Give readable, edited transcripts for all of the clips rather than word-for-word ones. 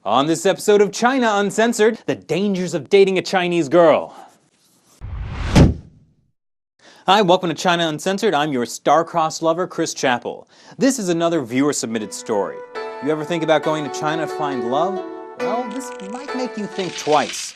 On this episode of China Uncensored, the dangers of dating a Chinese girl. Hi, welcome to China Uncensored. I'm your star-crossed lover, Chris Chappell. This is another viewer-submitted story. You ever think about going to China to find love? Well, this might make you think twice.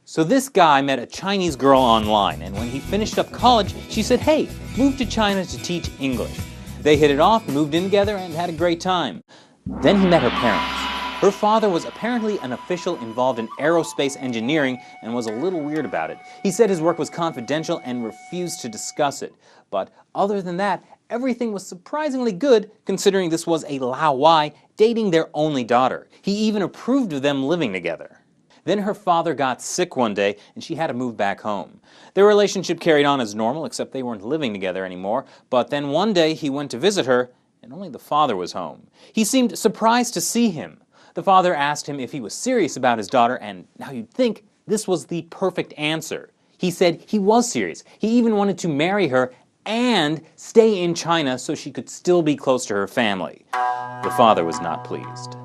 So this guy met a Chinese girl online, and when he finished up college, she said, hey, move to China to teach English. They hit it off, moved in together, and had a great time. Then he met her parents. Her father was apparently an official involved in aerospace engineering and was a little weird about it. He said his work was confidential and refused to discuss it. But other than that, everything was surprisingly good considering this was a Lao Wai dating their only daughter. He even approved of them living together. Then her father got sick one day and she had to move back home. Their relationship carried on as normal, except they weren't living together anymore. But then one day he went to visit her and only the father was home. He seemed surprised to see him. The father asked him if he was serious about his daughter, and now you'd think this was the perfect answer. He said he was serious. He even wanted to marry her and stay in China so she could still be close to her family. The father was not pleased.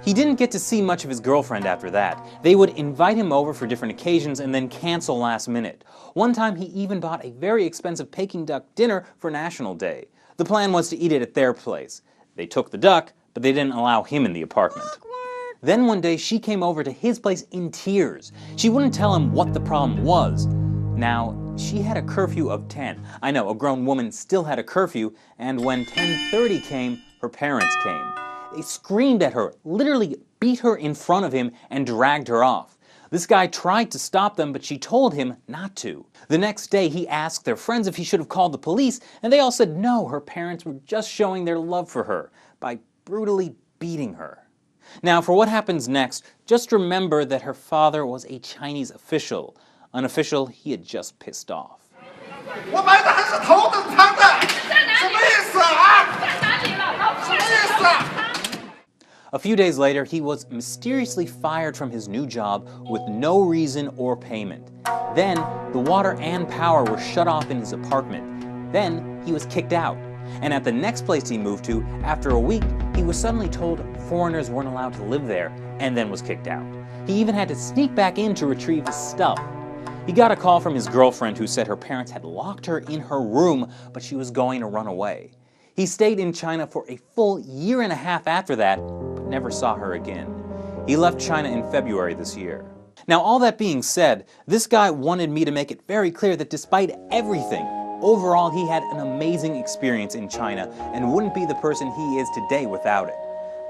He didn't get to see much of his girlfriend after that. They would invite him over for different occasions and then cancel last minute. One time he even bought a very expensive Peking duck dinner for National Day. The plan was to eat it at their place. They took the duck, but they didn't allow him in the apartment. Then one day she came over to his place in tears. She wouldn't tell him what the problem was. Now, she had a curfew of 10. I know, a grown woman still had a curfew, and when 10:30 came, her parents came. They screamed at her, literally beat her in front of him, and dragged her off. This guy tried to stop them, but she told him not to. The next day, he asked their friends if he should have called the police, and they all said no, her parents were just showing their love for her by brutally beating her. Now, for what happens next, just remember that her father was a Chinese official, an official he had just pissed off. A few days later, he was mysteriously fired from his new job with no reason or payment. Then, the water and power were shut off in his apartment. Then, he was kicked out. And at the next place he moved to, after a week, he was suddenly told foreigners weren't allowed to live there, and then was kicked out. He even had to sneak back in to retrieve his stuff. He got a call from his girlfriend who said her parents had locked her in her room, but she was going to run away. He stayed in China for a full year and a half after that, but never saw her again. He left China in February this year. Now, all that being said, this guy wanted me to make it very clear that despite everything, overall, he had an amazing experience in China and wouldn't be the person he is today without it.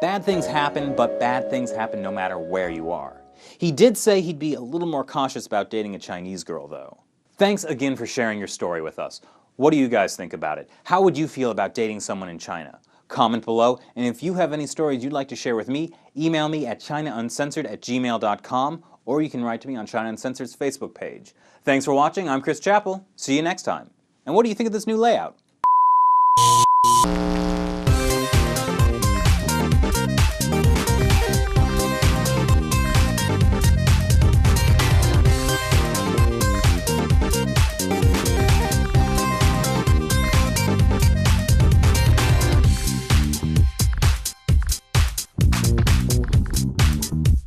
Bad things happen, but bad things happen no matter where you are. He did say he'd be a little more cautious about dating a Chinese girl, though. Thanks again for sharing your story with us. What do you guys think about it? How would you feel about dating someone in China? Comment below, and if you have any stories you'd like to share with me, email me at chinauncensored@gmail.com, or you can write to me on China Uncensored's Facebook page. Thanks for watching. I'm Chris Chappell. See you next time. And what do you think of this new layout?